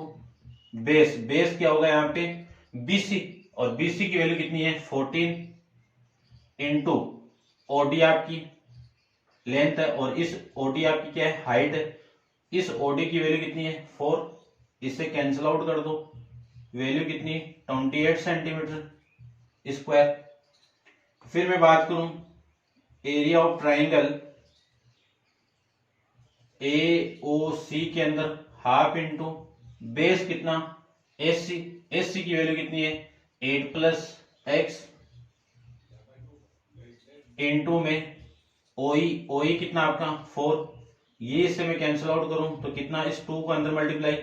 बेस, बेस क्या होगा यहाँ पे BC, और BC की वैल्यू कितनी है 14 इंटू OD आपकी लेंथ है, और इस OD आपकी क्या है, हाइट है, इस OD की वैल्यू कितनी है 4, इससे कैंसिल आउट कर दो, वैल्यू कितनी 28 सेंटीमीटर स्क्वायर। फिर मैं बात करूं एरिया ऑफ ट्राइंगल AOC के अंदर हाफ इंटू बेस कितना SC, SC की वैल्यू कितनी है 8 प्लस एक्स इंटू में OE कितना आपका 4, ये इससे मैं कैंसिल आउट करूं तो कितना, इस 2 को अंदर मल्टीप्लाई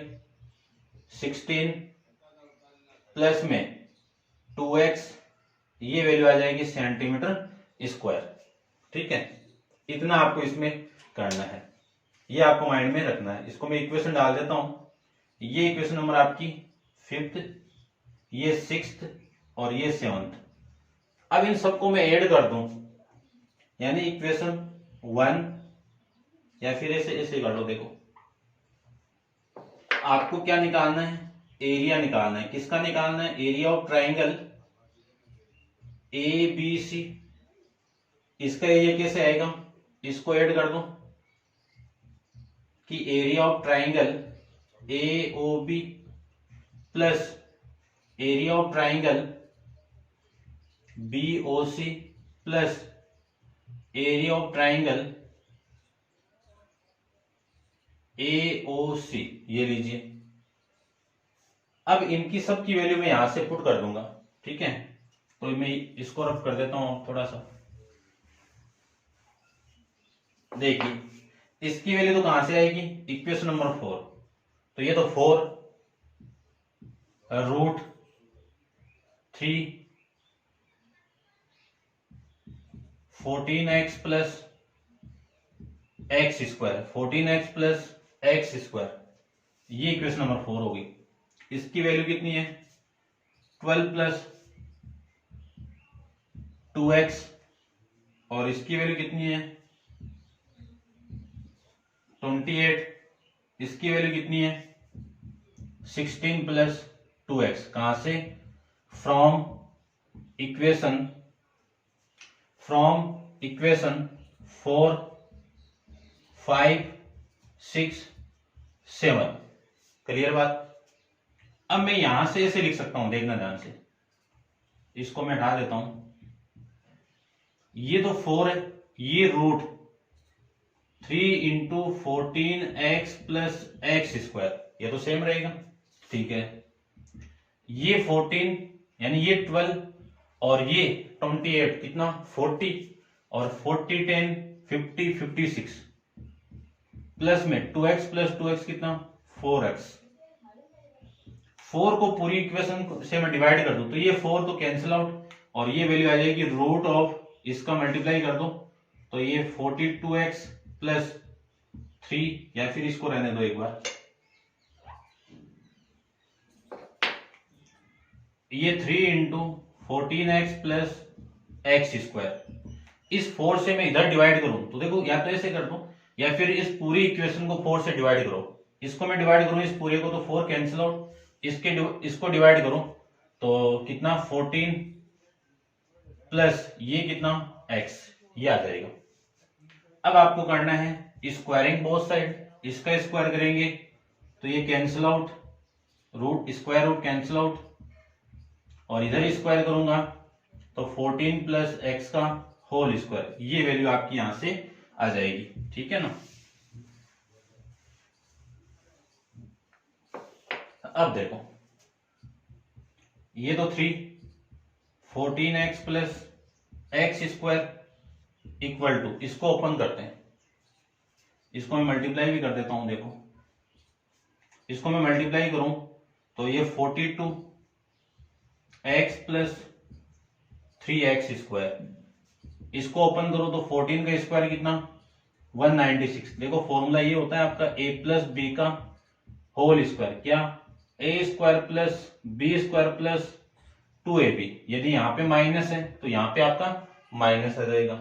16 प्लस में 2x, ये वैल्यू आ जाएगी सेंटीमीटर स्क्वायर, ठीक है, इतना आपको इसमें करना है, ये आपको माइंड में रखना है। इसको मैं इक्वेशन डाल देता हूं, ये इक्वेशन नंबर आपकी 5th, ये 6th और ये 7th। अब इन सबको मैं ऐड कर दूं, यानी इक्वेशन 1, या फिर ऐसे ऐसे कर लो, देखो आपको क्या निकालना है, एरिया निकालना है, किसका निकालना है, एरिया ऑफ ट्राइंगल ABC, इसका एरिया कैसे आएगा, इसको ऐड कर दो कि area of triangle AOB plus area of triangle BOC plus area of triangle AOC, ये लीजिए। अब इनकी सब की वैल्यू मैं यहां से पुट कर दूंगा, ठीक है, तो मैं इसको रफ कर देता हूं थोड़ा सा। देखिए इसकी वैल्यू तो कहां से आएगी, इक्वेशन नंबर 4, तो ये तो 4√3 14x plus x square, 14x plus x square, ये इक्वेशन नंबर 4 होगी। इसकी वैल्यू कितनी है, 12 प्लस 2x, और इसकी वैल्यू कितनी है 28, इसकी वैल्यू कितनी है 16 प्लस 2x। कहां से, फ्रॉम इक्वेशन 4 5 6 7। क्लियर बात। अब मैं यहां से ऐसे लिख सकता हूं, देखना ध्यान से, इसको मैं हटा देता हूं। ये तो 4 है, ये √3 into 14x plus x square, ये तो सेम रहेगा। ठीक है, ये 14 यानी ये 12 और ये 28, कितना 40, और 40 10 50 56, प्लस में 2x प्लस 2x कितना 4x। 4 को पूरी इक्वेशन से मैं डिवाइड कर दूं तो ये 4 तो कैंसिल आउट, और ये वैल्यू आ जाएगी रूट ऑफ, इसका मल्टीप्लाई कर दो तो ये 42x प्लस 3, या फिर इसको रहने दो एक बार, ये 3 into 14x plus x square. इस 4 से मैं इधर डिवाइड करूं तो देखो, या तो ऐसे कर दो या फिर इस पूरी इक्वेशन को 4 से डिवाइड करो। इसको मैं डिवाइड करूं इस पूरे को तो 4 कैंसिल आउट, इसको डिवाइड करो तो कितना 14 प्लस ये कितना x, ये आ जाएगा। अब आपको करना है स्क्वायरिंग बोथ साइड, इसका स्क्वायर करेंगे तो ये cancel out, square root cancel out, और इधर स्क्वायर करूंगा तो 14 प्लस एक्स का होल स्क्वायर, ये वैल्यू आपकी यहां से आ जाएगी। ठीक है ना। अब देखो ये तो 3 14x plus x square equal to, इसको ओपन करते हैं, इसको मैं मल्टीप्लाई भी कर देता हूं। देखो इसको मैं मल्टीप्लाई करूं तो ये 42x प्लस 3x स्क्वायर, इसको ओपन करो तो 14 का स्क्वायर कितना 196। देखो फॉर्मूला ये होता है आपका a प्लस बी का होल स्क्वायर, क्या a square plus B square plus 2ab। यदि यहां पे माइनस है तो यहां पे आपका माइनस आ जाएगा,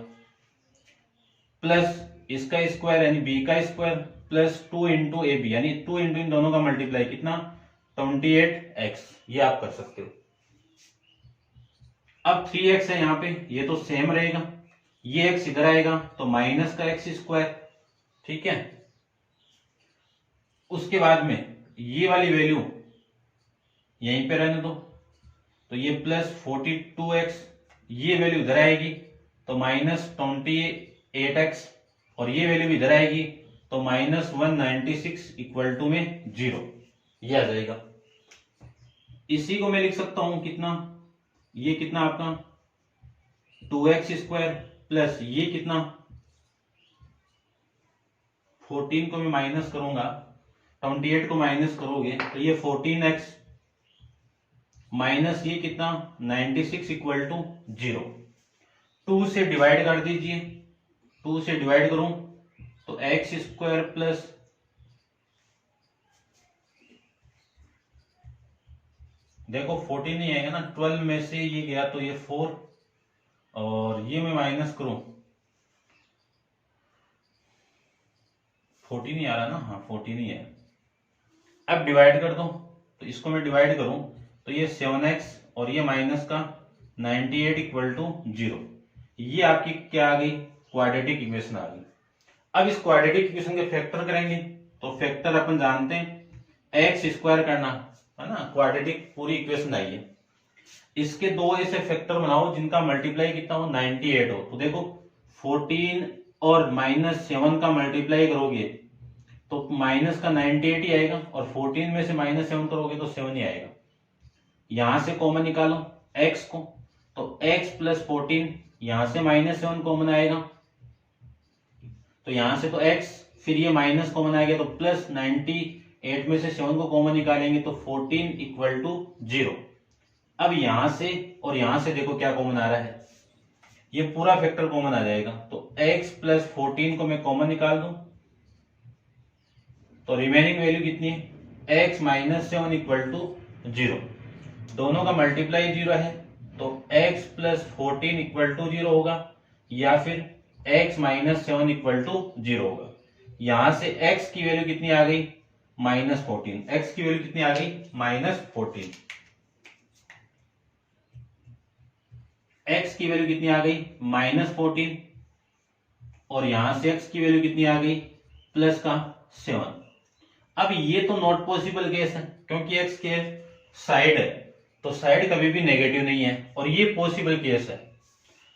प्लस इसका स्क्वायर यानी b का square plus 2 into A B, यानी 2 इंटू इन दोनों का मल्टीप्लाई कितना 28x, ये आप कर सकते हो। अब 3x है यहाँ पे, ये तो सेम रहेगा, ये x इधर आएगा तो माइनस का एक्स स्क्वायर। ठीक है, उसके बाद में ये वाली वैल्यू यहीं पे रहने दो तो ये प्लस 42x, ये वैल्यू इधर आएगी तो माइनस 28x, और ये वैल्यू इधर आएगी तो माइनस 196 इक्वल टू में 0, ये आ जाएगा। इसी को मैं लिख सकता हूं कितना, ये कितना आपका 2x स्क्वायर प्लस ये कितना 14 को मैं माइनस करूंगा, 28 को माइनस करोगे तो ये 14x माइनस ये कितना 96 इक्वल टू 0। 2 से डिवाइड कर दीजिए, 2 से डिवाइड करूं तो एक्स स्क्वायर प्लस देखो 14 नहीं आएगा ना, 12 में से ये गया तो ये 4, और ये मैं माइनस करूं 14 ही आ रहा ना, हाँ 14 ही है। अब डिवाइड कर दो तो इसको मैं डिवाइड करूं तो ये 7x और ये माइनस का 98 इक्वल टू 0, ये आपकी क्या आ गई क्वाड्रेटिक इक्वेशन आ गई। अब इस क्वाड्रेटिक इक्वेशन के फैक्टर करेंगे तो फैक्टर अपन जानते हैं एक्स स्क्वायर करना है ना, क्वाड्रेटिक पूरी इक्वेशन आई है। इसके दो ऐसे फैक्टर बनाओ जिनका मल्टीप्लाई कितना हो 98 हो, तो देखो 14 और माइनस 7 का मल्टीप्लाई करोगे तो माइनस का 98 ही आएगा, और 14 में से माइनस 7 करोगे तो 7 ही आएगा। यहां से कॉमन निकालो x को, तो x प्लस 14, यहां से -7 कॉमन आएगा, तो यहां से तो x, फिर ये माइनस कॉमन आएगा तो प्लस 98 में से 7 को कॉमन निकालेंगे तो 14 इक्वल टू 0। अब यहां से और यहां से देखो क्या कॉमन आ रहा है, ये पूरा फैक्टर कॉमन आ जाएगा, तो x प्लस 14 को मैं कॉमन निकाल दूं तो रिमेनिंग वैल्यू कितनी है, x माइनस 7 इक्वल टू 0। दोनों का मल्टीप्लाई 0 है तो x प्लस 14 इक्वल टू 0 होगा, या फिर x माइनस 7 इक्वल टू 0 होगा। यहां से x की वैल्यू कितनी आ गई, -14। x की वैल्यू कितनी आ गई, -14। x की वैल्यू कितनी आ गई, -14, और यहां से x की वैल्यू कितनी आ गई, प्लस का 7। अब ये तो नॉट पॉसिबल केस है क्योंकि x के साइड है, तो साइड कभी भी नेगेटिव नहीं है, और ये पॉसिबल केस है,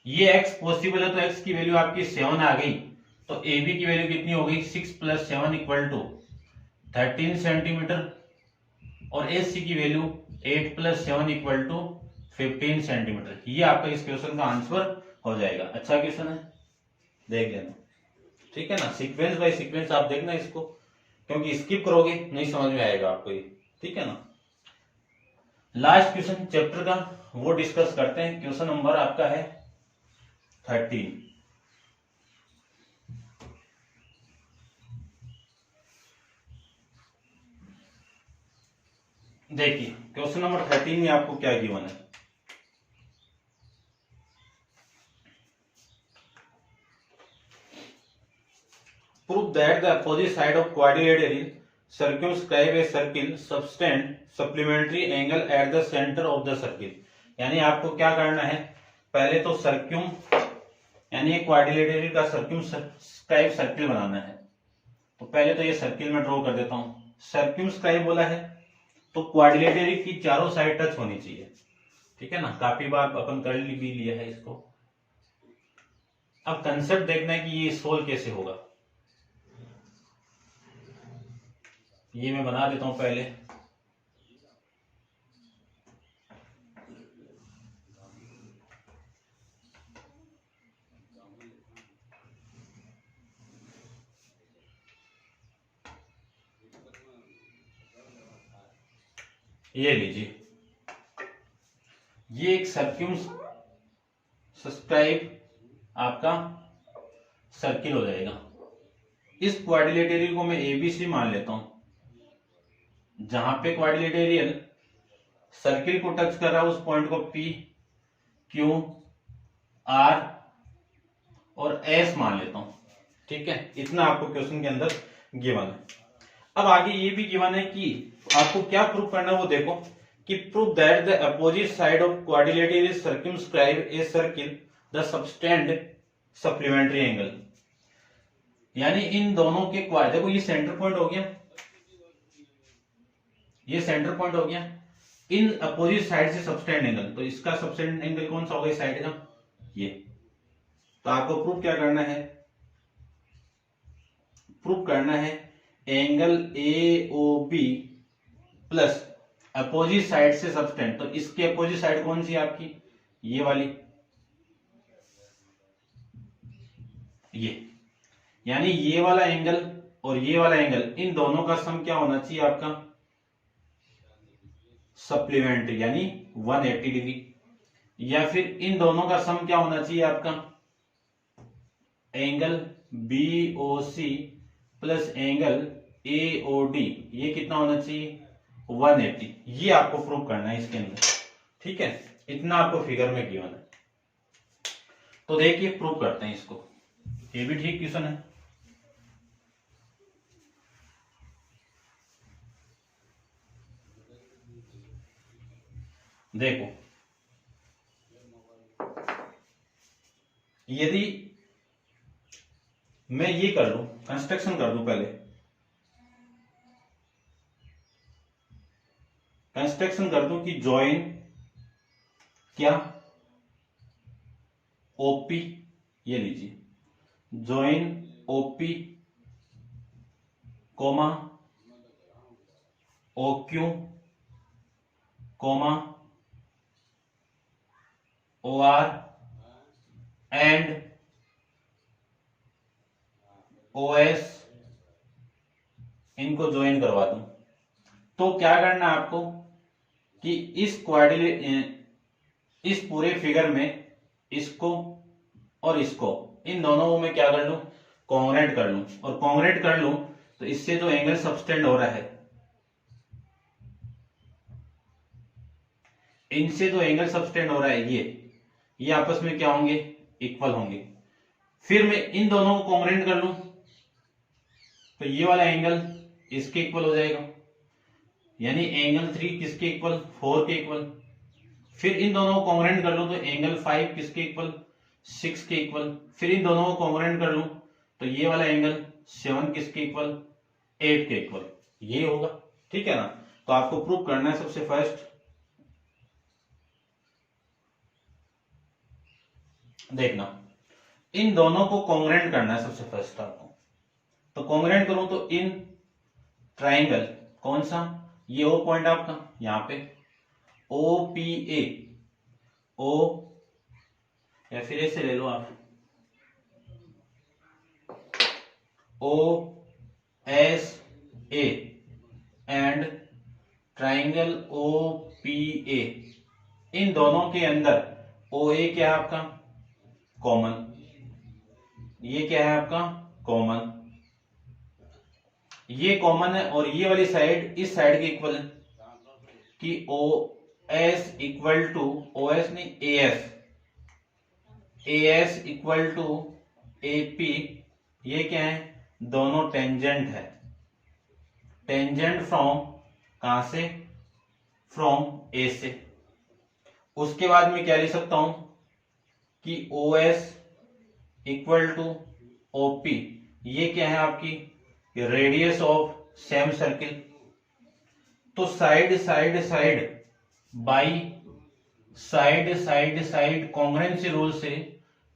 ये x पॉसिबल है, तो x की वैल्यू आपकी 7 आ गई, तो AB की वैल्यू कितनी हो गई, 6 + 7 इक्वल टू 13 सेंटीमीटर, और AC की वैल्यू 8 + 7 इक्वल टू 15 सेंटीमीटर। ये आपका इस क्वेश्चन का आंसर हो जाएगा। अच्छा क्वेश्चन है, देख लेना, ठीक है ना। सीक्वेंस बाय सीक्वेंस आप देखना इसको, क्योंकि स्किप करोगे नहीं समझ में आएगा आपको ये, ठीक है ना। लास्ट क्वेश्चन चैप्टर का वो डिस्कस करते हैं। क्वेश्चन नंबर आपका है 13। देखिए क्वेश्चन नंबर 13 में आपको क्या गिवन है, prove that the opposite side of quadrilateral circumscribe a circle subtend supplementary angle at the center of the circle। यानी आपको क्या करना है, पहले तो सर्क्यूम यानी एक क्वाड्रिलेटरल का सर्क्यूमस्क्राइब सर्किल बनाना है। तो पहले तो ये सर्किल में ड्रॉ कर देता हूं। सर्क्यूमस्क्राइब बोला है तो क्वाड्रिलेटरल की चारों साइड टच होनी चाहिए, ठीक है ना। काफी बार अपन कर भी लिया है इसको। अब कंसेप्ट देखना है कि ये सोल्व कैसे होगा। ये मैं बना देता हूं पहले। ये लीजिए, ये एक सर्क्यूमस्क्राइब आपका सर्किल हो जाएगा। इस क्वाड्रिलेटरल को मैं एबीसी मान लेता हूं, जहां पे क्वाड्रिलेटरल सर्किल को टच कर रहा है उस पॉइंट को पी क्यू आर और एस मान लेता हूं, ठीक है। इतना आपको क्वेश्चन के अंदर गिवन है। अब आगे ये भी गिवन है कि आपको क्या प्रूव करना है वो देखो, कि prove that the opposite side of quadrilateral circumscribe a circle the subtend supplementary angle. यानी इन दोनों के देखो ये सेंटर पॉइंट हो गया, ये सेंटर पॉइंट हो गया, इन अपोजिट साइड से सबटेंड एंगल, तो इसका सबटेंड एंगल कौन सा होगा, इस साइड का ये। तो आपको प्रूव क्या करना है, प्रूव करना है angle A O B plus opposite side से सबटेंड। तो इसकी अपोजिट साइड कौन सी है आपकी, ये वाली, ये। यानी ये वाला एंगल और ये वाला एंगल, इन दोनों का सम क्या होना चाहिए आपका, सप्लीमेंट्री, यानी 180 डिग्री। या फिर इन दोनों का सम क्या होना चाहिए आपका, angle BOC plus angle AOD, ये कितना होना चाहिए, 180। ये आपको प्रूव करना है इसके अंदर, ठीक है। इतना आपको फिगर में गिवन है। तो देखिए प्रूव करते हैं इसको, ये भी ठीक क्वेश्चन है। देखो यदि मैं ये कर लूं, कंस्ट्रक्शन कर दूं, पहले कंस्ट्रक्शन कर दूं कि जॉइन क्या, ओपी, ये लीजिए, join OP comma OQ comma OR and OS इनको ज्वाइन करवा दूं, तो क्या करना है आपको कि इस पूरे फिगर में इसको और इसको, इन दोनों को मैं क्या कर लूं, कॉन्ग्रेंट कर लूं। और कॉन्ग्रेंट कर लूं तो इससे जो एंगल सबटेंड हो रहा है, इनसे जो एंगल सबटेंड हो रहा है ये आपस में क्या होंगे, इक्वल होंगे। फिर मैं इन दोनों को कॉन्ग्रेंट कर लूं तो ये वाला एंगल इसके इक्वल हो जाएगा, यानी एंगल 3 किसके इक्वल, 4 के इक्वल। फिर इन दोनों को कॉन्ग्रेंट कर लूं तो एंगल 5 किसके इक्वल, 6 के इक्वल। फिर इन दोनों को कॉन्ग्रेंट कर लूं तो ये वाला एंगल 7 किसके इक्वल, 8 के इक्वल, ये होगा। ठीक है ना। तो आपको प्रूव करना है सबसे फर्स्ट, देखना इन दोनों को कॉन्ग्रेंट करना है सबसे फर्स्ट आपको। तो कॉन्ग्रेंट करूं तो इन ट्राइंगल, कौन सा, ये ओ पॉइंट आपका यहां पे OPA, ओ या फिर ऐसे ले लो आप OSA एंड ट्राइंगल OPA, इन दोनों के अंदर OA क्या है आपका, कॉमन, ये क्या है आपका, कॉमन, ये कॉमन है। और ये वाली साइड इस साइड के इक्वल है कि OS इक्वल टू, OS नहीं AS इक्वल टू AP, ये क्या है, दोनों टेंजेंट है। टेंजेंट फ्रॉम कहां से, फ्रॉम A से। उसके बाद मैं क्या लिख सकता हूं कि OS इक्वल टू OP, ये क्या है आपकी रेडियस ऑफ सेम सर्किल। तो side side side by side congruency rule से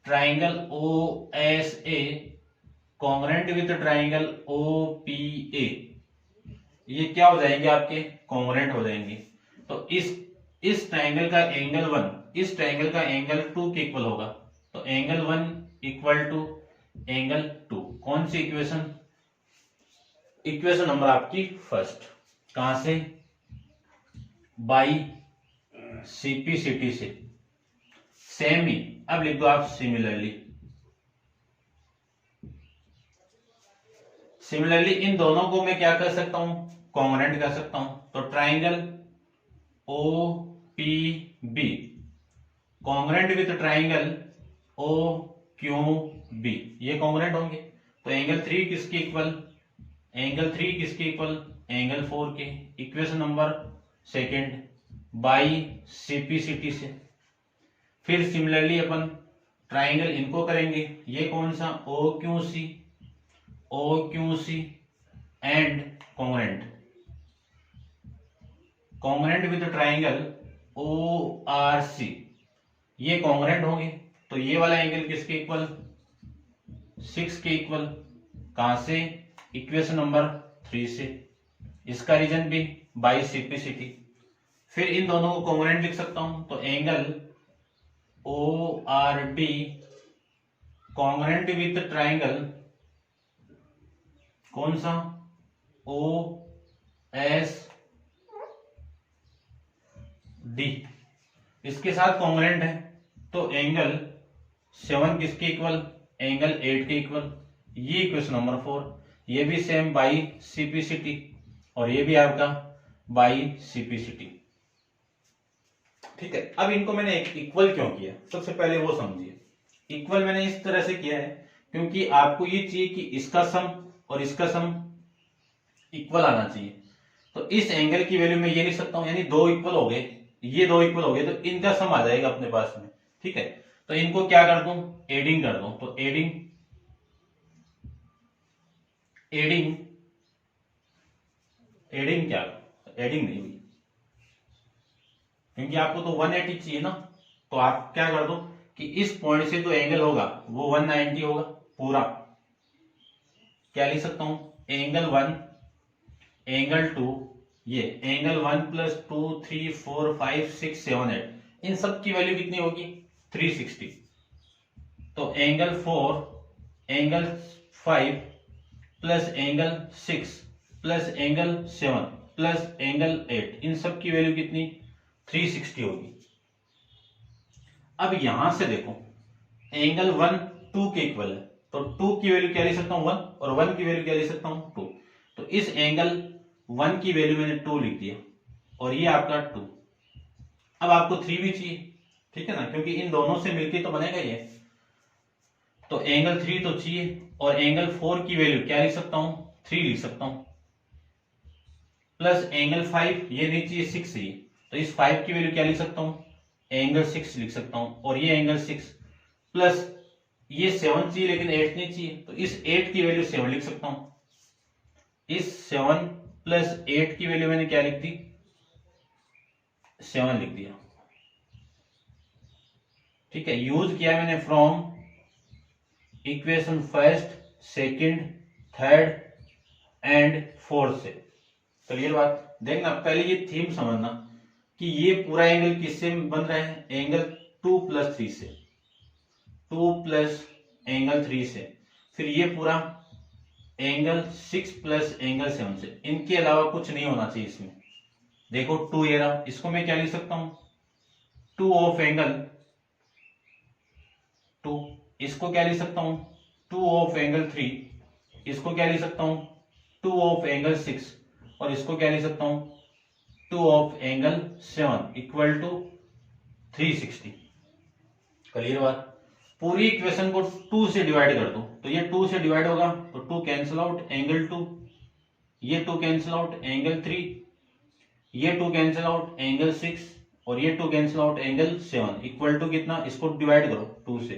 triangle OSA congruent with triangle OPA, ये क्या हो जाएंगे आपके, कॉन्ग्रेंट हो जाएंगे। तो इस ट्राइंगल का एंगल 1 इस ट्राइंगल का एंगल 2 के इक्वल होगा। तो एंगल 1 इक्वल टू एंगल 2, कौन सी इक्वेशन, इक्वेशन नंबर आपकी फर्स्ट, कहां से, बाई CPCT से। सेम ही अब लिख दो आप सिमिलरली इन दोनों को मैं क्या कर सकता हूं, कॉन्ग्रेंट कर सकता हूं। तो triangle OPB congruent with triangle OQB, ये कॉन्ग्रेंट होंगे। तो एंगल 3 किसके इक्वल, एंगल 3 किसके इक्वल, एंगल 4 के। Equation number second by CPCT से। फिर सिमिलरली अपन ट्राइंगल इनको करेंगे, ये कौन सा, OQC and congruent with triangle ORC, ये कॉन्ग्रेंट होंगे। तो ये वाला एंगल किसके इक्वल, 6 के इक्वल, कहां से, इक्वेशन नंबर 3 से। इसका रीजन भी बाई CPCT। फिर इन दोनों को कॉन्ग्रेंट लिख सकता हूं। तो angle ORD congruent with triangle कौन सा, OSD, इसके साथ कॉन्ग्रेंट है। तो एंगल 7 किसके इक्वल, एंगल 8 के इक्वल, ये इक्वेशन नंबर 4। ये भी सेम बाई CPCT और ये भी आपका बाई CPCT। ठीक है। अब इनको मैंने इक्वल क्यों किया, सबसे पहले वो समझिए। इक्वल मैंने इस तरह से किया है क्योंकि आपको ये चाहिए कि इसका सम और इसका सम इक्वल आना चाहिए। तो इस एंगल की वैल्यू में ये लिख सकता हूं, यानी 2 इक्वल हो गए, ये 2 इक्वल हो गए, तो इनका सम आ जाएगा अपने पास में। ठीक है। तो इनको क्या कर दूं, एडिंग कर दूं। तो एडिंग क्या, एडिंग नहीं हुई क्योंकि आपको तो 180 चाहिए ना। तो आप क्या कर दो कि इस पॉइंट से जो एंगल होगा वो 190 होगा पूरा। क्या लिख सकता हूं, एंगल 1 एंगल 2, ये एंगल 1 + 2 3 4 5 6 7 8, इन सब की वैल्यू कितनी होगी, 360। तो angle 4, angle 5 plus angle 6 plus angle 7 plus angle 8, इन सब की वैल्यू कितनी 360 होगी। अब यहां से देखो एंगल 1 2 के इक्वल है, तो 2 की वैल्यू क्या ले सकता हूं 1 और 1 की वैल्यू क्या ले सकता हूं 2। तो इस एंगल 1 की वैल्यू मैंने 2 लिख दिया और ये आपका 2। अब आपको 3 भी चाहिए, ठीक है ना, क्योंकि इन दोनों से मिलके तो बनेगा ये। तो एंगल 3 तो चाहिए और एंगल 4 की वैल्यू क्या लिख सकता हूं 3 लिख सकता हूं, प्लस एंगल 5 ये नहीं चाहिए 6 चाहिए, तो इस 5 की वैल्यू क्या लिख सकता हूं एंगल 6 लिख सकता हूं, और ये एंगल 6 प्लस ये 7 चाहिए लेकिन 8 नहीं चाहिए, तो इस 8 की वैल्यू 7 लिख सकता हूं। इस 7 प्लस 8 की वैल्यू मैंने क्या लिख दी 7 लिख दिया, ठीक है। यूज किया मैंने from equation first, second, third and fourth से। क्लियर बात। देखना पहले ये थीम समझना कि ये पूरा एंगल किससे बन रहा है, एंगल 2 प्लस 3 से, 2 प्लस एंगल 3 से, फिर ये पूरा एंगल 6 प्लस एंगल 7 से। इनके अलावा कुछ नहीं होना चाहिए इसमें। देखो 2 ये रहा, इसको मैं क्या लिख सकता हूं 2 ऑफ एंगल 2, इसको क्या लिख सकता हूं 2 ऑफ एंगल 3, इसको क्या लिख सकता हूं 2 ऑफ एंगल 6, और इसको क्या लिख सकता हूं 2 of angle 7 equal to 360। Clear बात। पूरी इक्वेशन को 2 से डिवाइड कर दो, तो ये 2 से डिवाइड होगा तो 2 कैंसिल आउट एंगल 2, ये 2 कैंसिल आउट एंगल 3, ये 2 कैंसिल आउट एंगल 6, और ये 2 cancel out angle 7 equal to कितना, इसको डिवाइड करो 2 से,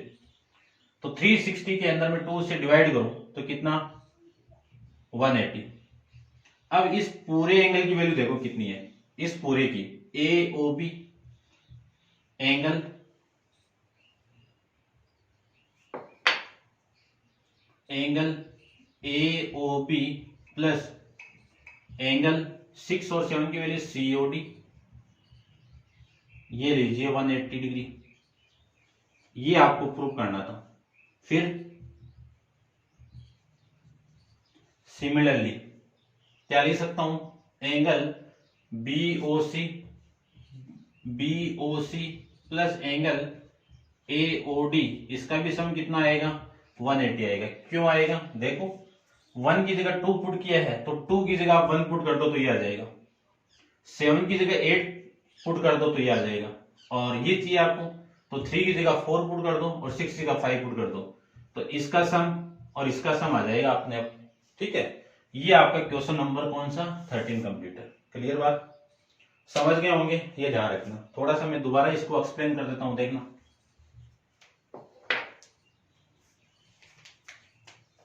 तो 360 के अंदर में 2 से डिवाइड करो तो कितना 180। अब इस पूरे एंगल की वैल्यू देखो कितनी है, इस पूरे की AOB angle AOB plus angle 6 और 7 की वैल्यू COD, ये लीजिए 180 डिग्री। ये आपको प्रूव करना था। फिर सिमिलरली क्या लिख सकता हूं angle BOC plus angle AOD, इसका भी सम कितना आएगा 180 आएगा। क्यों आएगा, देखो 1 की जगह 2 पुट किया है तो 2 की जगह आप 1 पुट कर दो तो ये आ जाएगा, 7 की जगह 8 पुट कर दो तो ये आ जाएगा, और ये चाहिए आपको तो 3 की जगह 4 पुट कर दो और 6 की जगह 5 पुट कर दो, तो इसका सम और इसका सम आ जाएगा अपने आप, ठीक है। ये आपका क्वेश्चन नंबर कौन सा 13 कंप्लीट। क्लियर बात, समझ गए होंगे, ये ध्यान रखना। थोड़ा सा मैं दोबारा इसको एक्सप्लेन कर देता हूं, देखना।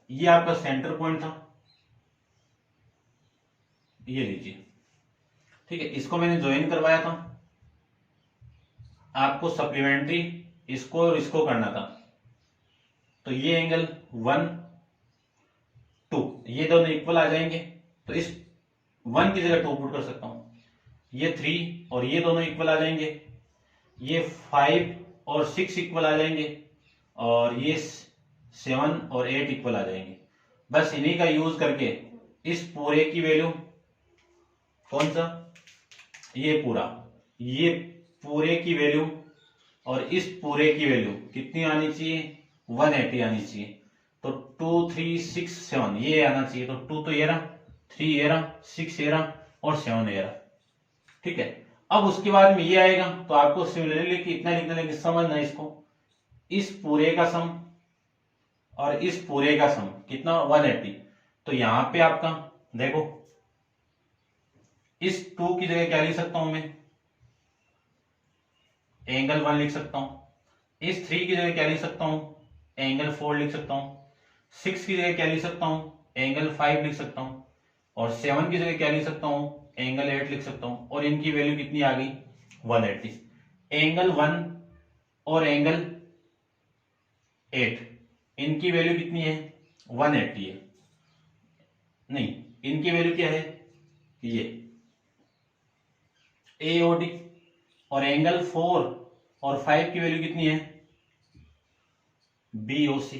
ये आपका सेंटर पॉइंट था, ये लीजिए, ठीक है। इसको मैंने ज्वाइन करवाया था, आपको सप्लीमेंट्री इसको और इसको करना था, तो ये एंगल 1 2 ये दोनों इक्वल आ जाएंगे, तो इस 1 की जगह 2 पुट कर सकता हूं, ये 3 और ये दोनों इक्वल आ जाएंगे, ये 5 और 6 इक्वल आ जाएंगे, और ये 7 और 8 इक्वल आ जाएंगे। बस इन्हीं का यूज करके इस पूरे की वैल्यू कौन सा, ये पूरे की वैल्यू और इस पूरे की वैल्यू कितनी आनी चाहिए 180 आनी चाहिए। तो 2 3 6 7 ये आना चाहिए, तो 2 तो ये रहा, 3 ये रहा, 6 ये रहा और 7 ये रहा, ठीक है। अब उसके बाद में ये आएगा, तो आपको सिमिलरली इतना लिखना, लेकिन समझना इसको, इस पूरे का सम और इस पूरे का सम कितना 180। तो यहां पे आपका देखो इस 2 की जगह क्या लिख सकता हूं मैं एंगल 1 लिख सकता हूं, इस 3 की जगह क्या लिख सकता हूं एंगल 4 लिख सकता हूं, 6 की जगह क्या लिख सकता हूं एंगल 5 लिख सकता हूं, और 7 की जगह क्या लिख सकता हूं एंगल 8 लिख सकता हूं, और इनकी वैल्यू कितनी आ गई 180। एंगल 1 और एंगल 8 इनकी वैल्यू कितनी है 180 है, नहीं इनकी वैल्यू क्या है ये AOD, और एंगल 4 और 5 की वैल्यू कितनी है बी ओ सी,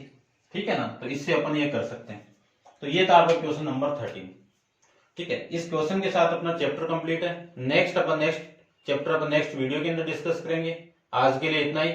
ठीक है ना। तो इससे अपन ये कर सकते हैं। तो ये था आपका क्वेश्चन नंबर 13, ठीक है। इस क्वेश्चन के साथ अपना चैप्टर कंप्लीट है। नेक्स्ट चैप्टर अपन नेक्स्ट वीडियो के अंदर डिस्कस करेंगे। आज के लिए इतना ही।